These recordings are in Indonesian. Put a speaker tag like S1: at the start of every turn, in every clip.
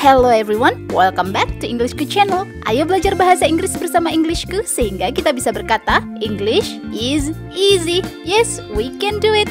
S1: Hello everyone, welcome back to Englishku channel. Ayo belajar bahasa Inggris bersama Englishku sehingga kita bisa berkata English is easy. Yes, we can do it.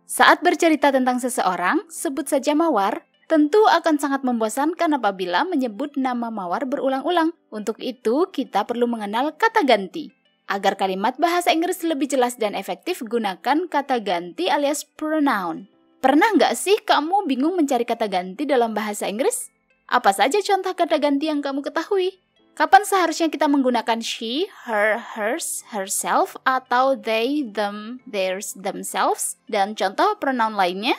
S1: Saat bercerita tentang seseorang, sebut saja mawar. Tentu akan sangat membosankan apabila menyebut nama mawar berulang-ulang. Untuk itu, kita perlu mengenal kata ganti. Agar kalimat bahasa Inggris lebih jelas dan efektif, gunakan kata ganti alias pronoun. Pernah nggak sih kamu bingung mencari kata ganti dalam bahasa Inggris? Apa saja contoh kata ganti yang kamu ketahui? Kapan seharusnya kita menggunakan she, her, hers, herself, atau they, them, theirs, themselves? Dan contoh pronoun lainnya?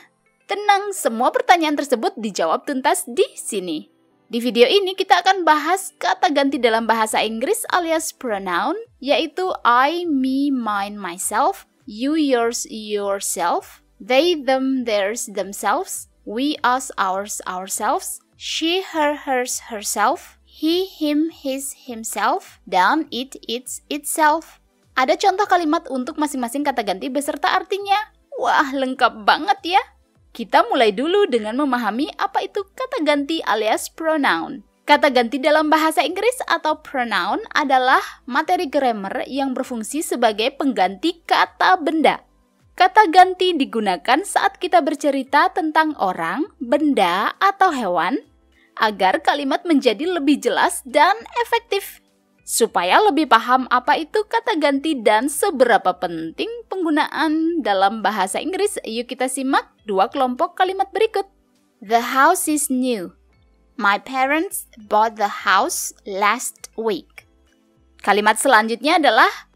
S1: Tenang, semua pertanyaan tersebut dijawab tuntas di sini. Di video ini kita akan bahas kata ganti dalam bahasa Inggris alias pronoun, yaitu I, me, mine, myself, you, yours, yourself, they, them, theirs, themselves, we, us, ours, ourselves, she, her, hers, herself, he, him, his, himself, dan it, its, itself. Ada contoh kalimat untuk masing-masing kata ganti beserta artinya. Wah, lengkap banget ya! Kita mulai dulu dengan memahami apa itu kata ganti alias pronoun. Kata ganti dalam bahasa Inggris atau pronoun adalah materi grammar yang berfungsi sebagai pengganti kata benda. Kata ganti digunakan saat kita bercerita tentang orang, benda, atau hewan agar kalimat menjadi lebih jelas dan efektif. Supaya lebih paham apa itu kata ganti dan seberapa penting penggunaan dalam bahasa Inggris, yuk kita simak dua kelompok kalimat berikut. The house is new. My parents bought the house last week. Kalimat selanjutnya adalah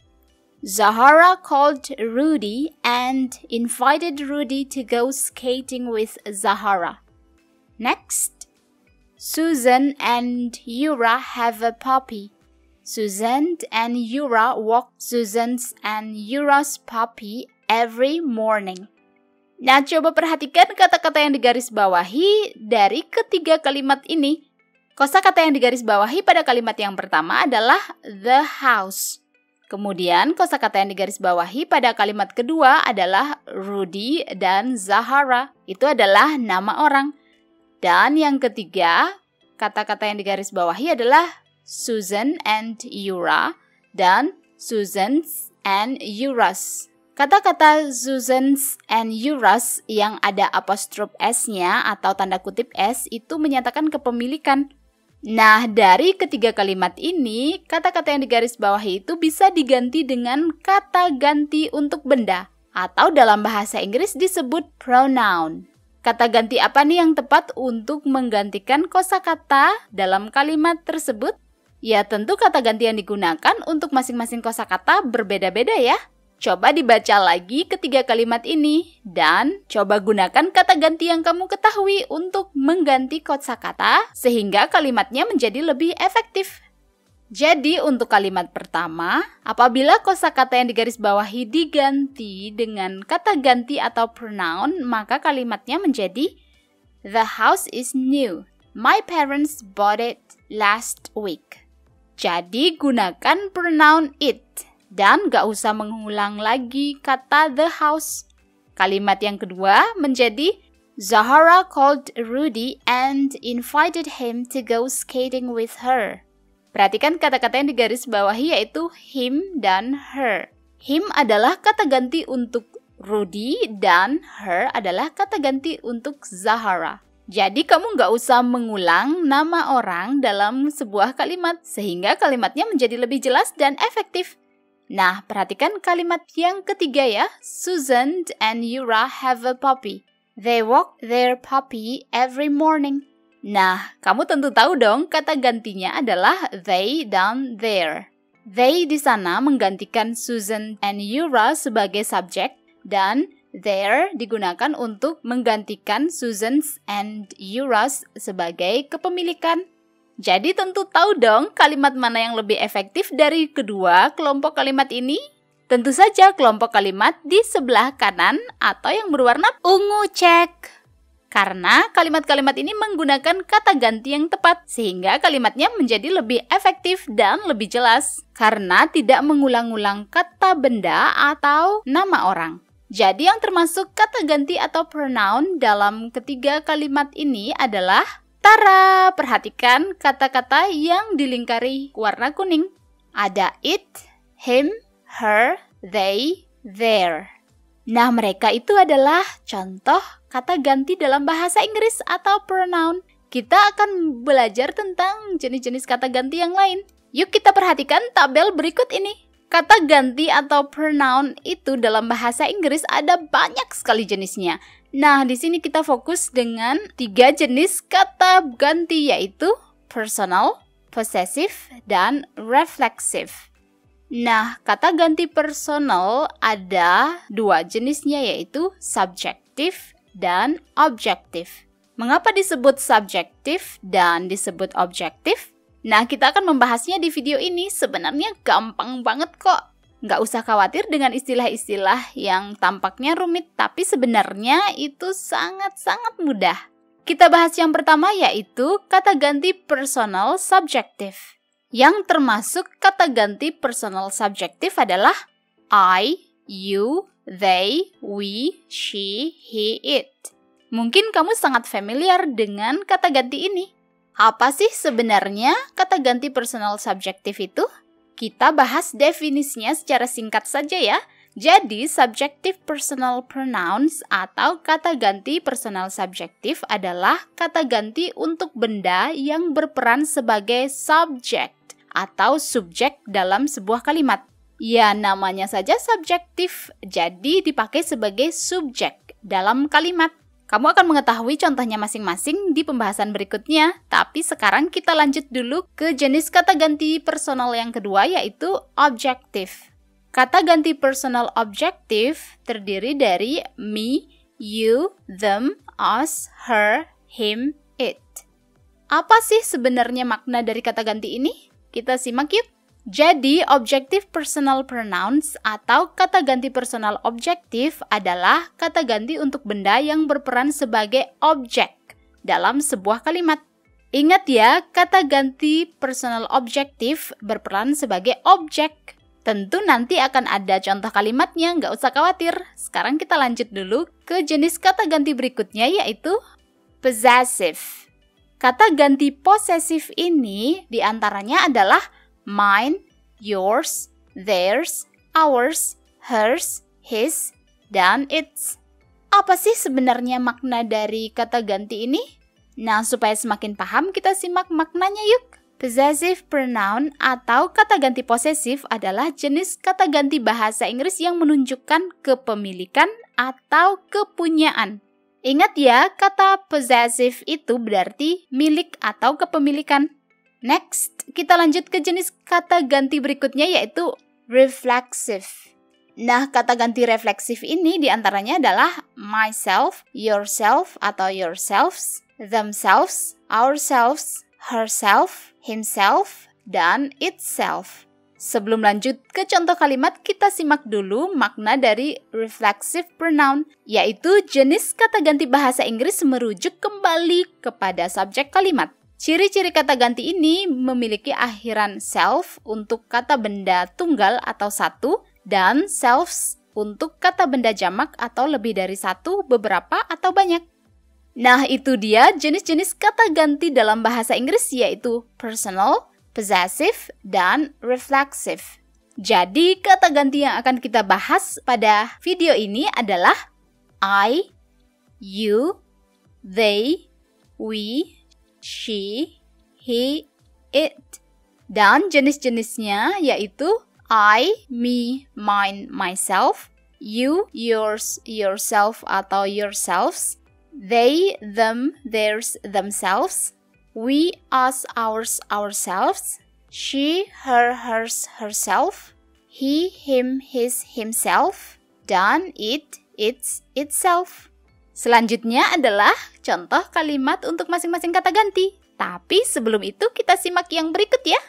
S1: Zahara called Rudy and invited Rudy to go skating with Zahara. Next, Susan and Yura have a puppy. Susan and Yura walk Susan's and Yura's puppy every morning. Nah, coba perhatikan kata-kata yang digarisbawahi dari ketiga kalimat ini. Kosakata yang digarisbawahi pada kalimat yang pertama adalah the house. Kemudian kosakata yang digarisbawahi pada kalimat kedua adalah Rudy dan Zahara. Itu adalah nama orang. Dan yang ketiga, kata-kata yang digarisbawahi adalah Susan and Yura dan Susan's and Yura's. Kata-kata Susan's and Yura's yang ada apostrof S-nya atau tanda kutip S itu menyatakan kepemilikan. Nah, dari ketiga kalimat ini, kata-kata yang digarisbawahi itu bisa diganti dengan kata ganti untuk benda atau dalam bahasa Inggris disebut pronoun. Kata ganti apa nih yang tepat untuk menggantikan kosakata dalam kalimat tersebut? Ya, tentu kata ganti yang digunakan untuk masing-masing kosakata berbeda-beda ya. Coba dibaca lagi ketiga kalimat ini dan coba gunakan kata ganti yang kamu ketahui untuk mengganti kosakata sehingga kalimatnya menjadi lebih efektif. Jadi untuk kalimat pertama, apabila kosakata yang digarisbawahi diganti dengan kata ganti atau pronoun, maka kalimatnya menjadi The house is new. My parents bought it last week. Jadi gunakan pronoun it dan gak usah mengulang lagi kata the house. Kalimat yang kedua menjadi Zahara called Rudy and invited him to go skating with her. Perhatikan kata-kata yang digarisbawahi yaitu him dan her. Him adalah kata ganti untuk Rudy dan her adalah kata ganti untuk Zahara. Jadi kamu nggak usah mengulang nama orang dalam sebuah kalimat sehingga kalimatnya menjadi lebih jelas dan efektif. Nah, perhatikan kalimat yang ketiga ya. Susan and Yura have a puppy. They walk their puppy every morning. Nah, kamu tentu tahu dong kata gantinya adalah they dan their. They di sana menggantikan Susan and Yura sebagai subjek dan their digunakan untuk menggantikan Susan's and Yura's sebagai kepemilikan. Jadi tentu tahu dong kalimat mana yang lebih efektif dari kedua kelompok kalimat ini? Tentu saja kelompok kalimat di sebelah kanan atau yang berwarna ungu cek. Karena kalimat-kalimat ini menggunakan kata ganti yang tepat sehingga kalimatnya menjadi lebih efektif dan lebih jelas. Karena tidak mengulang-ulang kata benda atau nama orang. Jadi yang termasuk kata ganti atau pronoun dalam ketiga kalimat ini adalah Tara, perhatikan kata-kata yang dilingkari warna kuning. Ada it, him, her, they, their. Nah, mereka itu adalah contoh kata ganti dalam bahasa Inggris atau pronoun. Kita akan belajar tentang jenis-jenis kata ganti yang lain. Yuk kita perhatikan tabel berikut ini. Kata ganti atau pronoun itu dalam bahasa Inggris ada banyak sekali jenisnya. Nah, di sini kita fokus dengan 3 jenis kata ganti, yaitu personal, possessive, dan reflexive. Nah, kata ganti personal ada 2 jenisnya, yaitu subjektif dan objektif. Mengapa disebut subjektif dan disebut objektif? Nah, kita akan membahasnya di video ini. Sebenarnya gampang banget kok. Nggak usah khawatir dengan istilah-istilah yang tampaknya rumit, tapi sebenarnya itu sangat-sangat mudah. Kita bahas yang pertama, yaitu kata ganti personal subjektif. Yang termasuk kata ganti personal subjektif adalah I, you, they, we, she, he, it. Mungkin kamu sangat familiar dengan kata ganti ini. Apa sih sebenarnya kata ganti personal subjektif itu? Kita bahas definisinya secara singkat saja ya. Jadi, subjective personal pronouns atau kata ganti personal subjektif adalah kata ganti untuk benda yang berperan sebagai subject atau subjek dalam sebuah kalimat. Ya, namanya saja subjektif, jadi dipakai sebagai subjek dalam kalimat. Kamu akan mengetahui contohnya masing-masing di pembahasan berikutnya, tapi sekarang kita lanjut dulu ke jenis kata ganti personal yang kedua, yaitu objektif. Kata ganti personal objektif terdiri dari me, you, them, us, her, him, it. Apa sih sebenarnya makna dari kata ganti ini? Kita simak yuk. Jadi, objective personal pronouns atau kata ganti personal objektif adalah kata ganti untuk benda yang berperan sebagai objek dalam sebuah kalimat. Ingat ya, kata ganti personal objektif berperan sebagai objek. Tentu nanti akan ada contoh kalimatnya, nggak usah khawatir. Sekarang kita lanjut dulu ke jenis kata ganti berikutnya, yaitu possessive. Kata ganti posesif ini diantaranya adalah mine, yours, theirs, ours, hers, his, dan its. Apa sih sebenarnya makna dari kata ganti ini? Nah, supaya semakin paham, kita simak maknanya yuk. Possessive pronoun atau kata ganti posesif adalah jenis kata ganti bahasa Inggris yang menunjukkan kepemilikan atau kepunyaan. Ingat ya, kata possessive itu berarti milik atau kepemilikan. Next, kita lanjut ke jenis kata ganti berikutnya, yaitu reflexive. Nah, kata ganti refleksif ini diantaranya adalah myself, yourself atau yourselves, themselves, ourselves, herself, himself, dan itself. Sebelum lanjut ke contoh kalimat, kita simak dulu makna dari reflexive pronoun, yaitu jenis kata ganti bahasa Inggris merujuk kembali kepada subjek kalimat. Ciri-ciri kata ganti ini memiliki akhiran self untuk kata benda tunggal atau satu, dan selves untuk kata benda jamak atau lebih dari satu, beberapa, atau banyak. Nah, itu dia jenis-jenis kata ganti dalam bahasa Inggris, yaitu personal, possessive, dan reflexive. Jadi, kata ganti yang akan kita bahas pada video ini adalah I, you, they, we, she, he, it. Dan jenis-jenisnya yaitu I, me, mine, myself, you, yours, yourself atau yourselves, they, them, theirs, themselves, we, us, ours, ourselves, she, her, hers, herself, he, him, his, himself, dan it, its, itself. Selanjutnya adalah contoh kalimat untuk masing-masing kata ganti. Tapi sebelum itu kita simak yang berikut ya.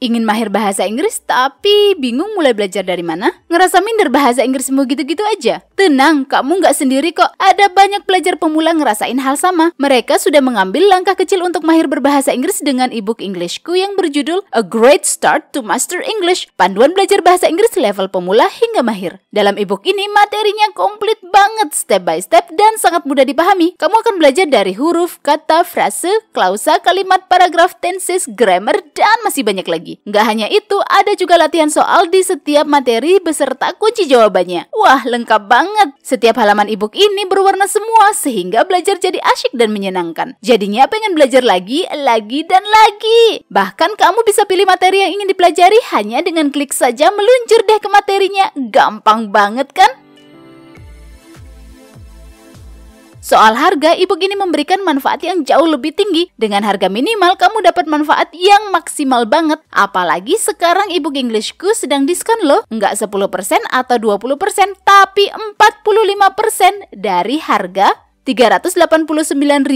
S1: Ingin mahir bahasa Inggris tapi bingung mulai belajar dari mana? Ngerasa minder bahasa Inggrismu gitu-gitu aja? Tenang, kamu nggak sendiri kok. Ada banyak pelajar pemula ngerasain hal sama. Mereka sudah mengambil langkah kecil untuk mahir berbahasa Inggris dengan ebook Englishku yang berjudul A Great Start to Master English. Panduan belajar bahasa Inggris level pemula hingga mahir. Dalam ebook ini materinya komplit banget, step by step dan sangat mudah dipahami. Kamu akan belajar dari huruf, kata, frase, klausa, kalimat, paragraf, tenses, grammar, dan masih banyak lagi. Nggak hanya itu, ada juga latihan soal di setiap materi beserta kunci jawabannya. Wah, lengkap banget. Setiap halaman ebook ini berwarna semua sehingga belajar jadi asyik dan menyenangkan. Jadinya pengen belajar lagi, dan lagi. Bahkan kamu bisa pilih materi yang ingin dipelajari hanya dengan klik saja meluncur deh ke materinya. Gampang banget kan? Soal harga, ebook ini memberikan manfaat yang jauh lebih tinggi. Dengan harga minimal, kamu dapat manfaat yang maksimal banget. Apalagi sekarang ebook Englishku sedang diskon loh. Nggak 10% atau 20%, tapi 45% dari harga Rp389.000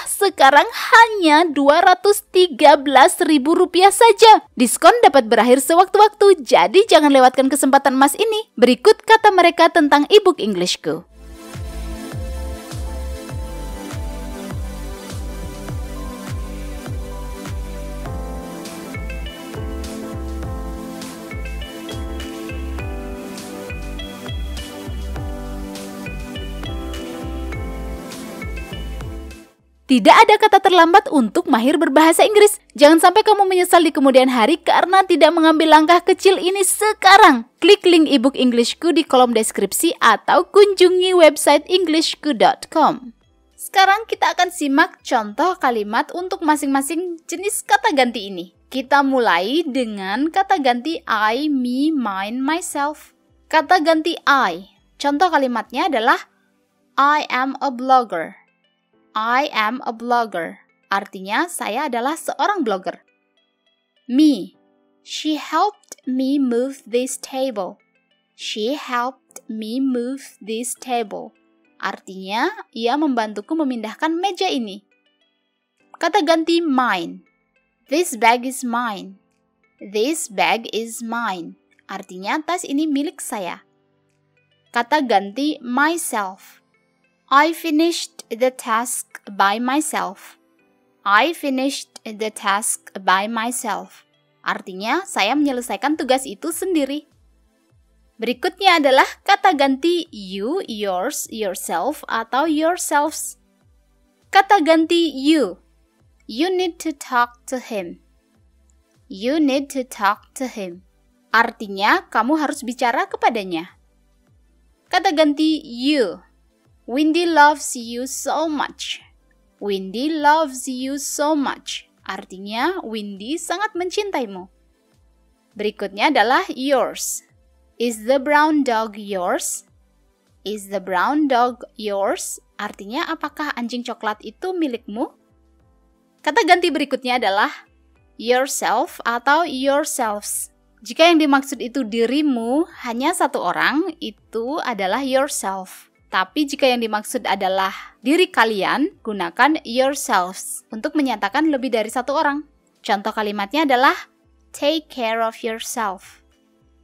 S1: sekarang hanya Rp213.000 saja. Diskon dapat berakhir sewaktu-waktu, jadi jangan lewatkan kesempatan emas ini. Berikut kata mereka tentang ebook Englishku. Tidak ada kata terlambat untuk mahir berbahasa Inggris. Jangan sampai kamu menyesal di kemudian hari karena tidak mengambil langkah kecil ini sekarang. Klik link ebook Englishku di kolom deskripsi atau kunjungi website englishku.com. Sekarang kita akan simak contoh kalimat untuk masing-masing jenis kata ganti ini. Kita mulai dengan kata ganti I, me, mine, myself. Kata ganti I. Contoh kalimatnya adalah I am a blogger. I am a blogger. Artinya, saya adalah seorang blogger. Me. She helped me move this table. She helped me move this table. Artinya, ia membantuku memindahkan meja ini. Kata ganti mine. This bag is mine. This bag is mine. Artinya, tas ini milik saya. Kata ganti myself. I finished the task by myself. I finished the task by myself. Artinya, saya menyelesaikan tugas itu sendiri. Berikutnya adalah kata ganti you, yours, yourself, atau yourselves. Kata ganti you. You need to talk to him. You need to talk to him. Artinya, kamu harus bicara kepadanya. Kata ganti you. Windy loves you so much. Windy loves you so much. Artinya, Windy sangat mencintaimu. Berikutnya adalah yours. Is the brown dog yours? Is the brown dog yours? Artinya, apakah anjing coklat itu milikmu? Kata ganti berikutnya adalah yourself atau yourselves. Jika yang dimaksud itu dirimu, hanya satu orang, itu adalah yourself. Tapi jika yang dimaksud adalah diri kalian, gunakan yourselves untuk menyatakan lebih dari satu orang. Contoh kalimatnya adalah take care of yourself.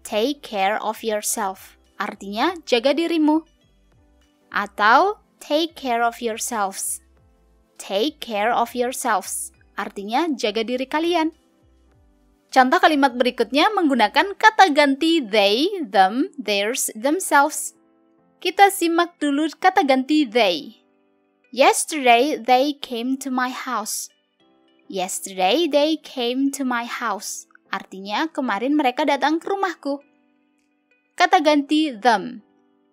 S1: Take care of yourself. Artinya jaga dirimu. Atau take care of yourselves. Take care of yourselves. Artinya jaga diri kalian. Contoh kalimat berikutnya menggunakan kata ganti they, them, theirs, themselves. Kita simak dulu kata ganti they. Yesterday they came to my house. Yesterday they came to my house. Artinya kemarin mereka datang ke rumahku. Kata ganti them.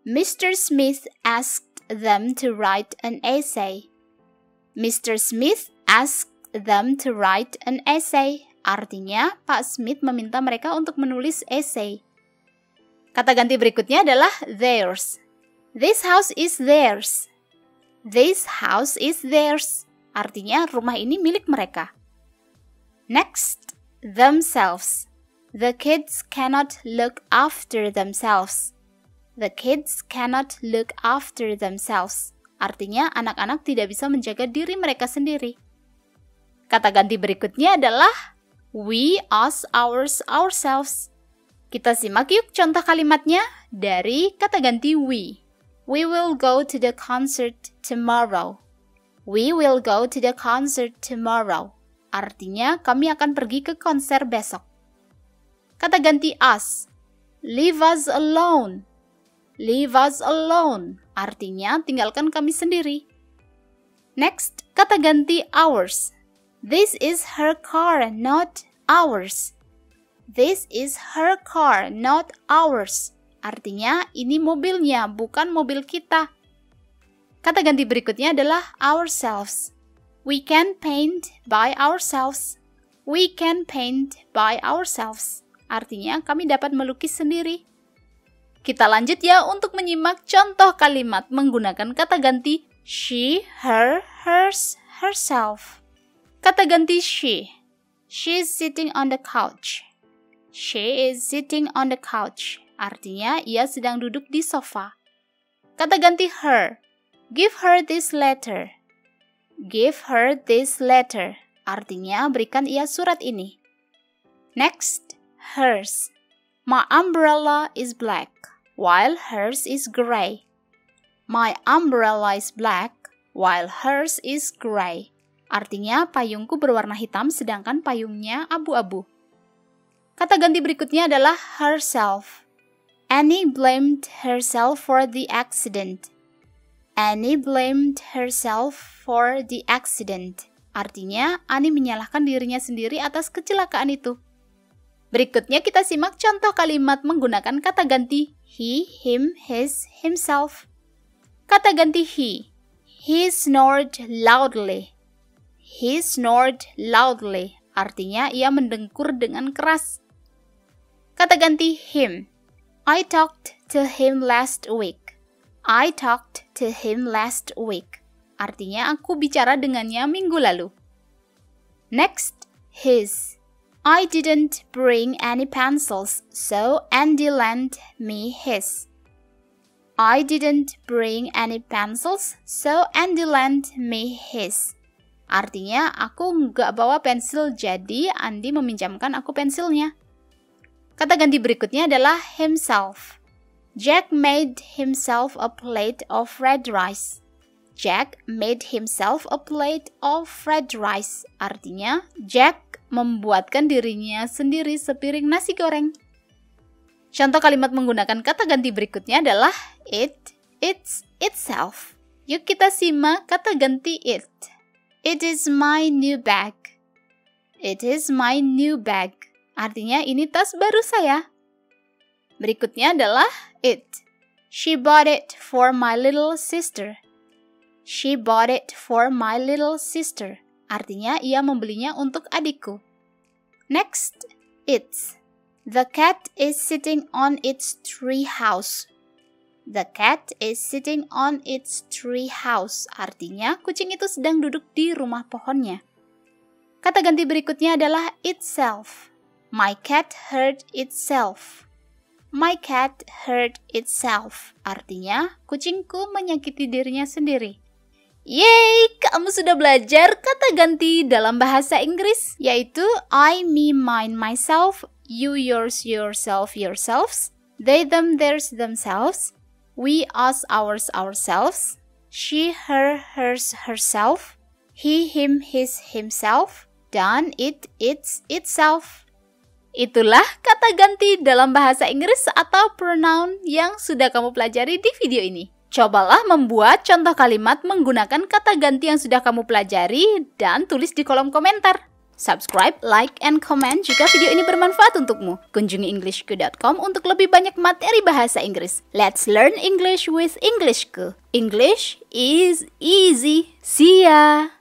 S1: Mr. Smith asked them to write an essay. Mr. Smith asked them to write an essay. Artinya Pak Smith meminta mereka untuk menulis essay. Kata ganti berikutnya adalah theirs. This house is theirs. This house is theirs. Artinya rumah ini milik mereka. Next, themselves. The kids cannot look after themselves. The kids cannot look after themselves. Artinya anak-anak tidak bisa menjaga diri mereka sendiri. Kata ganti berikutnya adalah We ask ourselves. Kita simak yuk contoh kalimatnya dari kata ganti we. We will go to the concert tomorrow. We will go to the concert tomorrow. Artinya kami akan pergi ke konser besok. Kata ganti us. Leave us alone. Leave us alone. Artinya tinggalkan kami sendiri. Next, kata ganti ours. This is her car, not ours. This is her car, not ours. Artinya ini mobilnya, bukan mobil kita. Kata ganti berikutnya adalah ourselves. We can paint by ourselves. We can paint by ourselves. Artinya kami dapat melukis sendiri. Kita lanjut ya untuk menyimak contoh kalimat menggunakan kata ganti she, her, hers, herself. Kata ganti she. She is sitting on the couch. She is sitting on the couch. Artinya ia sedang duduk di sofa. Kata ganti her. Give her this letter. Give her this letter. Artinya berikan ia surat ini. Next, hers. My umbrella is black, while hers is gray. My umbrella is black, while hers is gray. Artinya payungku berwarna hitam sedangkan payungnya abu-abu. Kata ganti berikutnya adalah herself. Annie blamed herself for the accident. Annie blamed herself for the accident. Artinya Annie menyalahkan dirinya sendiri atas kecelakaan itu. Berikutnya kita simak contoh kalimat menggunakan kata ganti he, him, his, himself. Kata ganti he. He snored loudly. He snored loudly. Artinya ia mendengkur dengan keras. Kata ganti him. I talked to him last week. I talked to him last week. Artinya aku bicara dengannya minggu lalu. Next, his. I didn't bring any pencils, so Andy lent me his. I didn't bring any pencils, so Andy lent me his. Artinya, aku nggak bawa pensil, jadi Andy meminjamkan aku pensilnya. Kata ganti berikutnya adalah himself. Jack made himself a plate of red rice. Jack made himself a plate of red rice. Artinya, Jack membuatkan dirinya sendiri sepiring nasi goreng. Contoh kalimat menggunakan kata ganti berikutnya adalah it, its, itself. Yuk kita simak kata ganti it. It is my new bag. It is my new bag. Artinya ini tas baru saya. Berikutnya adalah it. She bought it for my little sister. She bought it for my little sister. Artinya ia membelinya untuk adikku. Next, it's. The cat is sitting on its tree house. The cat is sitting on its tree house. Artinya kucing itu sedang duduk di rumah pohonnya. Kata ganti berikutnya adalah itself. My cat hurt itself. My cat hurt itself. Artinya kucingku menyakiti dirinya sendiri. Yeay, kamu sudah belajar kata ganti dalam bahasa Inggris, yaitu I, me, mine, myself, you, yours, yourself, yourselves, they, them, theirs, themselves, we, us, ours, ourselves, she, her, hers, herself, he, him, his, himself, dan it, its, itself. Itulah kata ganti dalam bahasa Inggris atau pronoun yang sudah kamu pelajari di video ini. Cobalah membuat contoh kalimat menggunakan kata ganti yang sudah kamu pelajari dan tulis di kolom komentar. Subscribe, like, and comment jika video ini bermanfaat untukmu. Kunjungi englishku.com untuk lebih banyak materi bahasa Inggris. Let's learn English with Englishku. English is easy. See ya!